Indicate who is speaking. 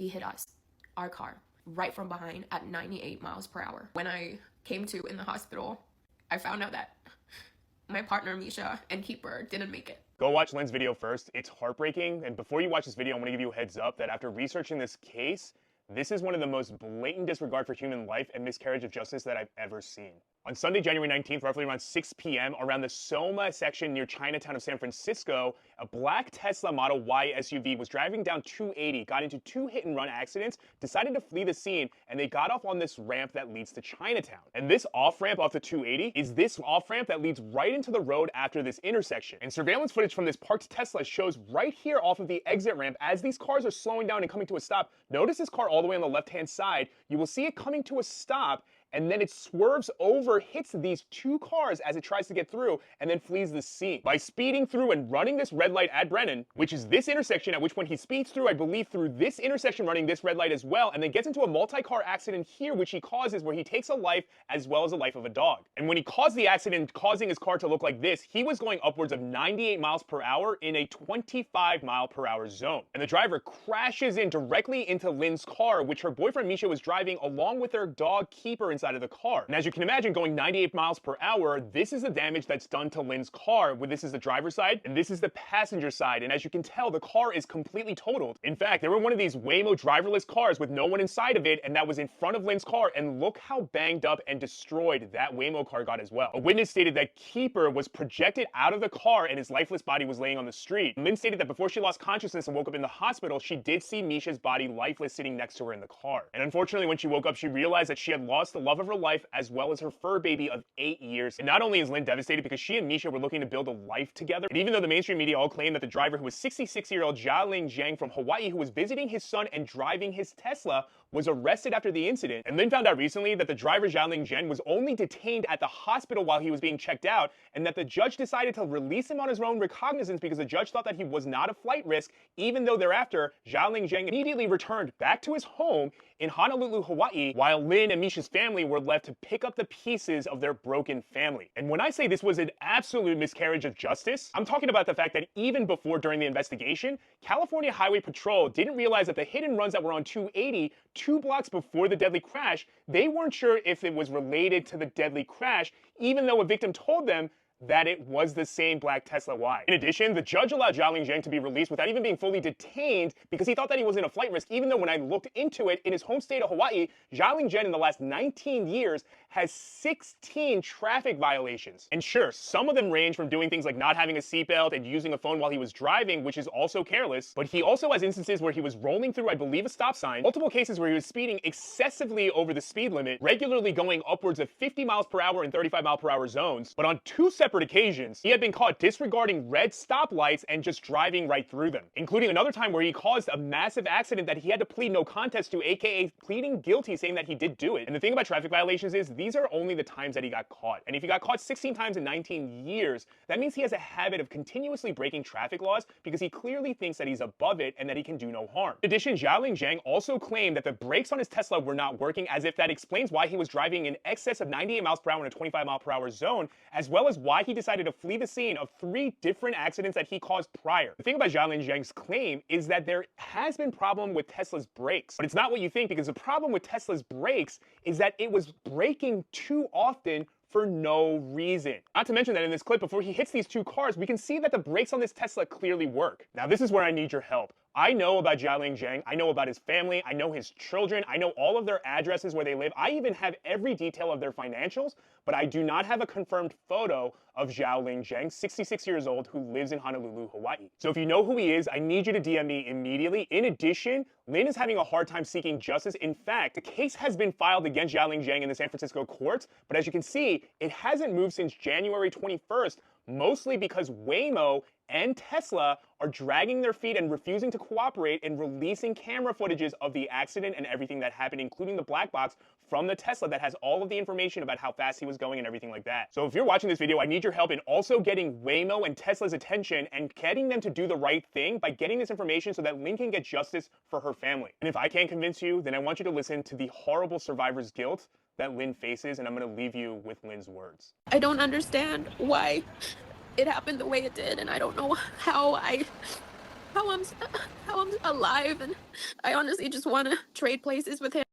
Speaker 1: He hit us, our car, right from behind at 98 miles per hour. When I came to in the hospital, I found out that my partner, Misha, and keeper didn't make it.
Speaker 2: Go watch Lin's video first. It's heartbreaking. And before you watch this video, I want to give you a heads up that after researching this case, this is one of the most blatant disregard for human life and miscarriage of justice that I've ever seen. On Sunday, January 19th, roughly around 6 p.m., around the Soma section near Chinatown of San Francisco, a black Tesla Model Y SUV was driving down 280, got into 2 hit-and-run accidents, decided to flee the scene, and they got off on this ramp that leads to Chinatown. And this off-ramp off the 280 is this off-ramp that leads right into the road after this intersection. And surveillance footage from this parked Tesla shows right here off of the exit ramp as these cars are slowing down and coming to a stop. Notice this car all the way on the left-hand side. You will see it coming to a stop, and then it swerves over, hits these 2 cars as it tries to get through, and then flees the scene. By speeding through and running this red light at Brennan, which is this intersection, at which point he speeds through, I believe, through this intersection running this red light as well, and then gets into a multi-car accident here, which he causes, where he takes a life as well as the life of a dog. And when he caused the accident, causing his car to look like this, he was going upwards of 98 miles per hour in a 25 mile per hour zone. And the driver crashes in directly into Lin's car, which her boyfriend Misha was driving along with their dog keeper inside of the car. And as you can imagine, going 98 miles per hour, this is the damage that's done to Lin's car, where this is the driver's side and this is the passenger side. And as you can tell, the car is completely totaled. In fact, they were one of these Waymo driverless cars with no one inside of it, and that was in front of Lin's car, and look how banged up and destroyed that Waymo car got as well. A witness stated that Keeper was projected out of the car and his lifeless body was laying on the street. Lynn stated that before she lost consciousness and woke up in the hospital, she did see Misha's body lifeless sitting next to her in the car. And unfortunately, when she woke up, she realized that she had lost the love of her life as well as her fur baby of 8 years. And not only is Lynn devastated because she and Misha were looking to build a life together, and even though the mainstream media all claim that the driver, who was 66-year-old Jia Lin Zheng from Hawaii, who was visiting his son and driving his Tesla, was arrested after the incident. And Lynn found out recently that the driver, Jia Lin Zheng, was only detained at the hospital while he was being checked out, and that the judge decided to release him on his own recognizance because the judge thought that he was not a flight risk, even though thereafter, Jia Lin Zheng immediately returned back to his home in Honolulu, Hawaii, while Lynn and Misha's family were left to pick up the pieces of their broken family. And when I say this was an absolute miscarriage of justice, I'm talking about the fact that even before, during the investigation, California Highway Patrol didn't realize that the hit and runs that were on 280, 2 blocks before the deadly crash, they weren't sure if it was related to the deadly crash, even though a victim told them that it was the same black Tesla Y. In addition, the judge allowed Jia Lin Zheng to be released without even being fully detained because he thought that he wasn't a flight risk, even though when I looked into it, in his home state of Hawaii, Jia Lin Zheng in the last 19 years has 16 traffic violations. And sure, some of them range from doing things like not having a seatbelt and using a phone while he was driving, which is also careless, but he also has instances where he was rolling through, I believe, a stop sign, multiple cases where he was speeding excessively over the speed limit, regularly going upwards of 50 miles per hour in 35 mile per hour zones, but on 2 separate occasions, he had been caught disregarding red stoplights and just driving right through them, including another time where he caused a massive accident that he had to plead no contest to, aka pleading guilty, saying that he did do it. And the thing about traffic violations is these are only the times that he got caught. And if he got caught 16 times in 19 years, that means he has a habit of continuously breaking traffic laws because he clearly thinks that he's above it and that he can do no harm. In addition, Jia Lin Zheng also claimed that the brakes on his Tesla were not working, as if that explains why he was driving in excess of 98 miles per hour in a 25 mile per hour zone, as well as why he decided to flee the scene of 3 different accidents that he caused prior. The thing about Jia Lin Zheng's claim is that there has been problem with Tesla's brakes, but it's not what you think, because the problem with Tesla's brakes is that it was braking too often for no reason. Not to mention that in this clip, before he hits these 2 cars, we can see that the brakes on this Tesla clearly work. Now, this is where I need your help. I know about Jia Lin Zheng, I know about his family, I know his children, I know all of their addresses where they live, I even have every detail of their financials, but I do not have a confirmed photo of Jia Lin Zheng, 66 years old, who lives in Honolulu, Hawaii. So if you know who he is, I need you to DM me immediately. In addition, Lin is having a hard time seeking justice. In fact, the case has been filed against Jia Lin Zheng in the San Francisco courts, but as you can see, it hasn't moved since January 21st, mostly because Waymo and Tesla are dragging their feet and refusing to cooperate in releasing camera footages of the accident and everything that happened, including the black box from the Tesla that has all of the information about how fast he was going and everything like that. So if you're watching this video, I need your help in also getting Waymo and Tesla's attention and getting them to do the right thing by getting this information so that Lin can get justice for her family. And if I can't convince you, then I want you to listen to the horrible survivor's guilt that Lin faces, and I'm going to leave you with Lin's words.
Speaker 1: I don't understand why it happened the way it did, and I don't know how I how I'm alive, and I honestly just want to trade places with him.